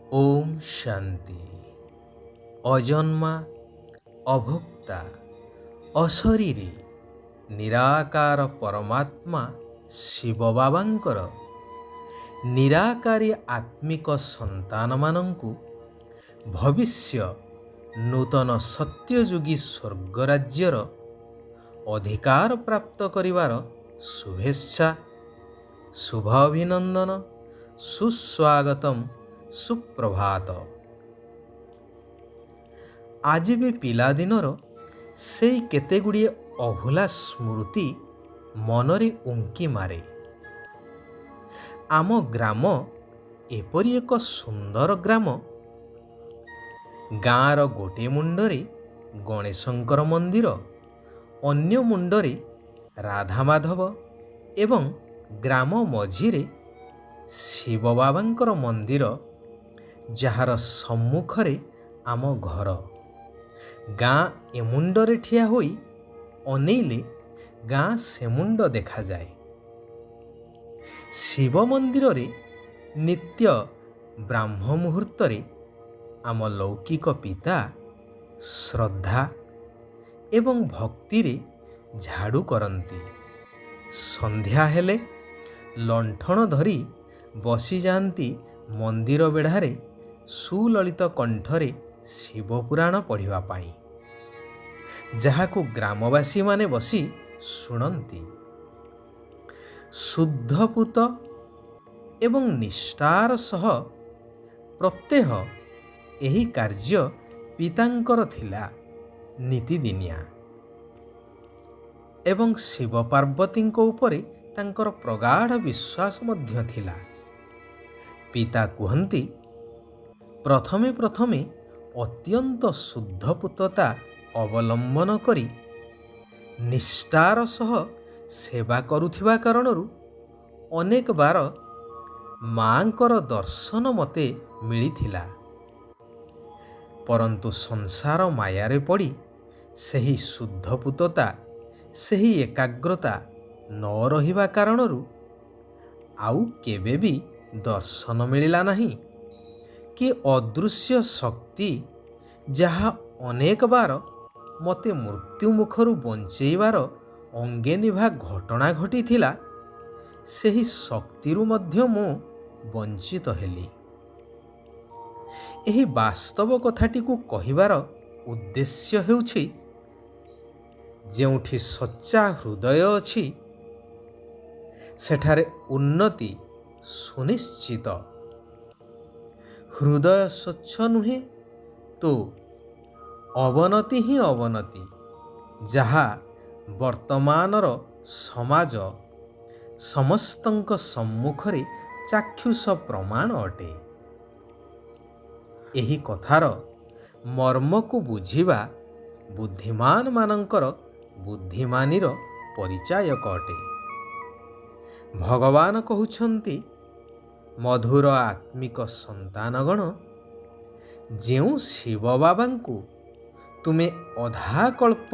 ओम शांति। अजन्मा, अभोक्ता, अशरीरी निराकार परमात्मा शिव बाबांकर निराकारी आत्मिक संतान मानंकु भविष्य नूतन सत्ययुगी स्वर्गराज्यर अधिकार प्राप्त करिवार शुभेच्छा, शुभ अभिनंदन, सुस्वागतम, सुप्रभात। आज भी पिलादिनर से केतेगुड़िए अभुला स्मृति मनरे उंकी मारे। आम ग्राम एपरी एक सुंदर ग्राम। गाँर गोटे मुंडरे गणेशंकर मंदिर, अन्य मुंडरे राधा माधव एवं ग्राम मझिरे शिव बाबांकर मंदिर, जार सम्मुखरे आम घर। गाँ एमुंडरे ठिया होई अनेइले गाँ सेमुंड देखा जाए। शिव मंदिर रे नित्य ब्राह्म मुहूर्तरे आम लौकिक पिता श्रद्धा एवं भक्ति रे झाड़ू करती। संध्या हेले लंठन धरी बसी जाती मंदिर बेढ़ारे सुललित कंठरे शिवपुराण पढ़िबा पाई, जहाकू ग्रामवासी माने बसी शुणती। शुद्धपूत एवं निष्ठार सह प्रत्यह एही कार्य पितांकर थिला नीतिदिनिया एवं शिव पार्वतींको उपरे तांकर प्रगाढ़ विश्वास मध्य थिला। पिता कहती, प्रथमे प्रथमे अत्यंत शुद्धपूतता अवलंबन करी निष्ठार सह सेवा करुथिबा कारणरू अनेक बार मांकर दर्शन मते मिलिथिला। परंतु संसार मायारे पड़ी सही शुद्धपूतता, सही एकाग्रता न रहिबा कारणरू आउ केबे भी दर्शन मिलिला नहीं कि अदृश्य शक्ति जहा अनेक बार मते मृत्यु मुखरू बंचेइबार अंगे निभा घटना घटी थिला, सही शक्तिरू मध्य मो वंचित हेली। एही वास्तव कथाटी को कहिबार उद्देश्य हेउछि, जेउठी सच्चा हृदय अछि सेठारे उन्नति सुनिश्चित। हृदय स्वच्छ नुहे तो अवनति ही अवनति, जहा वर्तमानर समाज समस्तंक सम्मुखरे चाक्षुष प्रमाण अटे। एही कथार मर्म को बुझिबा बुद्धिमान मानंकर बुद्धिमानीर परिचायक अटे। भगवान कहउछंती, मधुर आत्मिक संतानगण, जेउ शिव बाबांकु तुमे अधा कल्प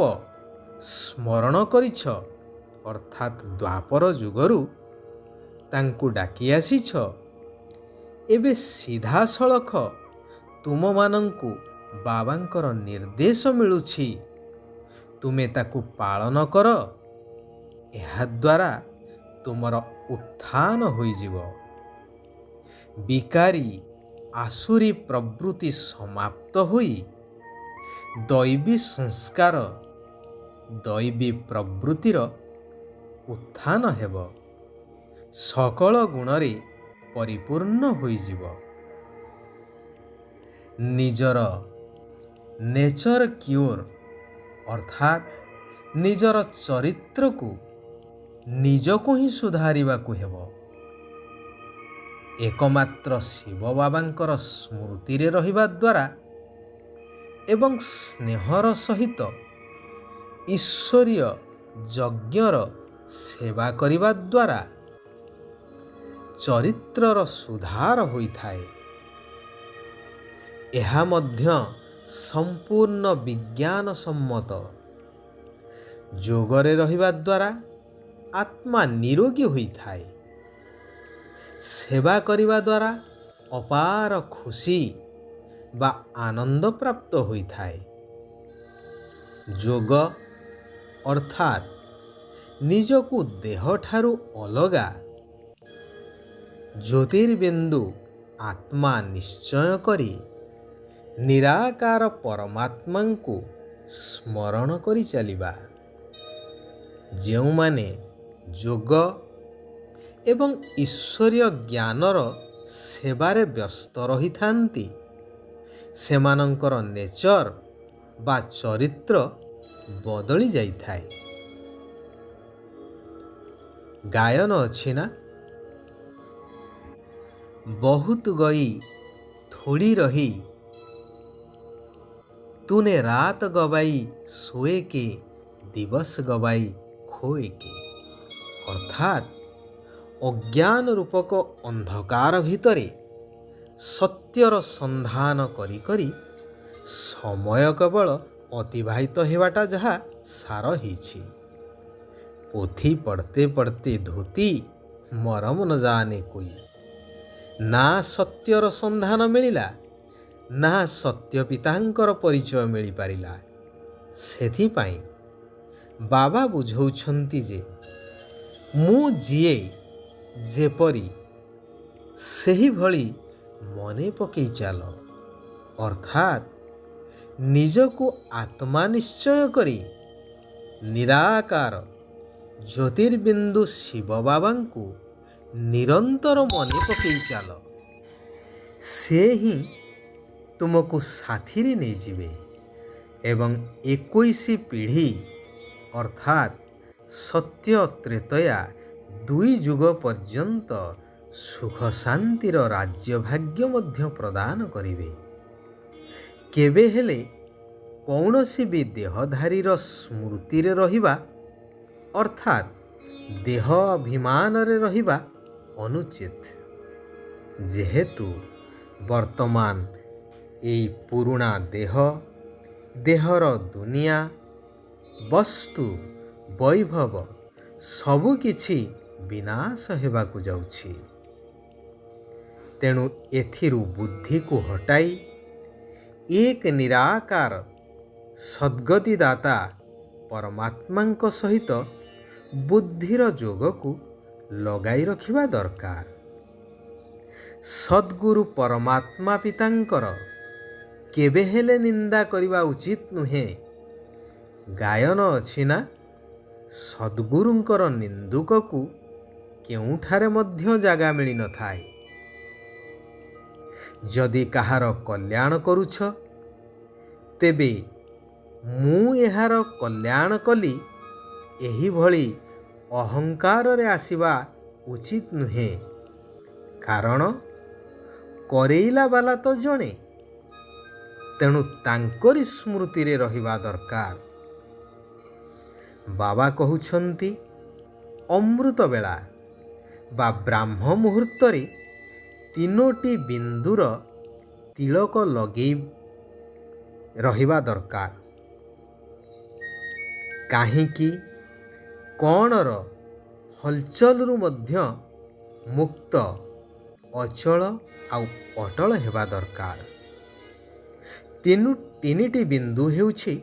स्मरण करिछ, अर्थात द्वापर जुगरू तांकु डाकी आसीछ, एबे सीधा सळख तुम मानंकु बाबांकर निर्देश मिलुछि, तुमे ताकु पालन कर। एहा द्वारा तुमर उत्थान होइजिव। विकारी आसुरी प्रवृत्ति समाप्त होई दैवी संस्कार, दैवी प्रवृत्तिर उत्थान हेब, सकल गुणरे परिपूर्ण होइजिव। निजर नेचर क्योर अर्थात निजर चरित्र को निजको ही सुधारिबा को हेब। एकमात्र शिव बाबांकर स्मृति रे रहिबा द्वारा एवं स्नेहर सहित ईश्वरीय यज्ञर सेवा करिबा द्वारा चरित्रर सुधार होइथाए। एहा मध्य संपूर्ण विज्ञान सम्मत। जोगरे रहिबा द्वारा आत्मा निरोगी होइथाए। सेवा करिबा द्वारा ଅପାର ଖୁସି ବା ଆନନ୍ଦ ପ୍ରାପ୍ତ ହୋଇଥାଏ। ଯୋଗ ଅର୍ଥାତ୍ ନିଜକୁ ଦେହଠାରୁ ଅଲଗା ଜ୍ୟୋତିର୍ବିନ୍ଦୁ ଆତ୍ମା ନିଶ୍ଚୟ କରି ନିରାକାର ପରମାତ୍ମାଙ୍କୁ ସ୍ମରଣ କରି ଚାଲିବା। ଯେଉଁମାନେ ଯୋଗ ଏବଂ ଈଶ୍ୱରୀୟ ଜ୍ଞାନର ସେବାରେ ବ୍ୟସ୍ତ ରହିଥାନ୍ତି, ସେମାନଙ୍କର ନେଚର ବା ଚରିତ୍ର ବଦଳି ଯାଇଥାଏ। ଗାୟନ ଅଛି ନା, ବହୁତ ଗଇ ଥୋଡ଼ି ରହି तूने रात गवाई सोए के दिवस गवाई खोए के। अर्थात अज्ञान रूपक अंधकार भितरे सत्यर संधान करी करी समय केवल अतिबाहित हेबाटा जहा सार हिछि। पोथी पढ़ते पढ़ते धोती मरम न जाने कोई। ना सत्यर संधान मिलिला, ना सत्य पितांकर परिचय मिली पारिला। सेथिपाई बाबा बुझौछंती जे मु जिए जेपरी सेही भली मने पकई चाल। अर्थात निजको आत्मा निश्चय करी निराकार ज्योतिर्बिंदु शिव बाबांकु निरंतर मने पकई चाल। से ही तुमको साथीरे नहीं जीवे एवं 21 पीढ़ी अर्थात सत्य त्रेतया 2 युग पर्यंत सुख शांतिर राज्य भाग्य मध्य प्रदान करिवे। केबे हेले कौनसी भी देहधारीर स्मृतिरे रहिबा अर्थात देह अभिमान रे रहिबा अनुचित। जेहेतु वर्तमान एई पुरुणा देहर दुनिया वस्तु वैभव सबु किछि विनाश हेबाकु जाउछि। तेणु एथिरु बुद्धि को हटाई एक निराकार सद्गतिदाता परमात्मांक सहित बुद्धिर जोग को लगाई रखिबा दरकार। सद्गुरु परमात्मा पितांकर केबे हेले निंदा करिबा उचित नुहे। गायन अछि ना, सद्गुरुंकर निंदुक को केउठारे मध्य जागा मिली न थाए। जदि कहार कल्याण करुछ तेबे मु एहार कल्याण कली एही भली अहंकार रे आसीबा उचित नुहे। कारण करेइला बाला तो जणे, तेणु तांकरी स्मृति रे रहिबा दरकार। बाबा कहउछंती अमृत बेला बा ब्राह्म मुहूर्त रे 3टी बिंदुर तिलक लगेई रहिबा दरकार। काहींकि कणर हलचलरू मध्य मुक्त अचल आउ अटल हेबा दरकार। 3टी बिंदु हेउछि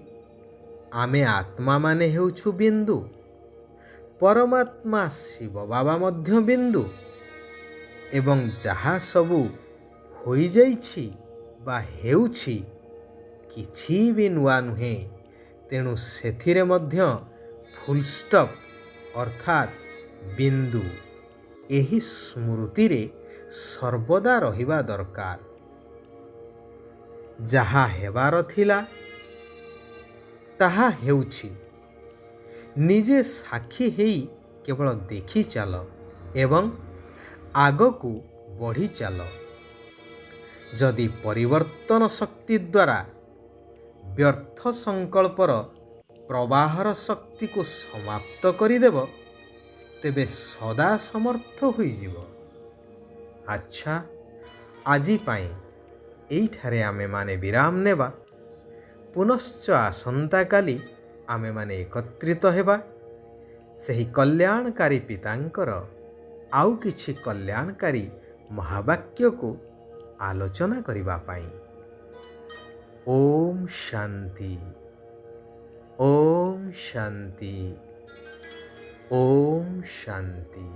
आमे आत्मा माने हेउछु बिंदु, परमात्मा शिव बाबा मध्य बिंदु एवं जहा सबु होई जाइछि बा हेउछि किछि भी नुआ नुहे। तेणु सेथिरे मध्य फुल स्टॉप अर्थात बिंदु एही स्मृति रे सर्वदा रहिबा दरकार। जहा हेबार थिला ताहा हेउछि। निजे साक्षी हेई केवल देखी चाल एवं आगकू बढ़ी चाल। जदि परिवर्तन शक्ति द्वारा व्यर्थ संकल्पर प्रवाहर शक्ति को समाप्त करिदेव तेबे सदा समर्थ होई जीव। अच्छा, आजी पाई एइठारे आमे माने विराम नेबा। पुनश्च आसंता काली आमे माने एकत्रित हेबा सेही कल्याणकारी पितांकर आउ किछि कल्याणकारी महावाक्य को ଆଲୋଚନା କରିବା ପାଇଁ। ଓମ୍ ଶାନ୍ତି। ଓମ୍ ଶାନ୍ତି। ଓମ୍ ଶାନ୍ତି।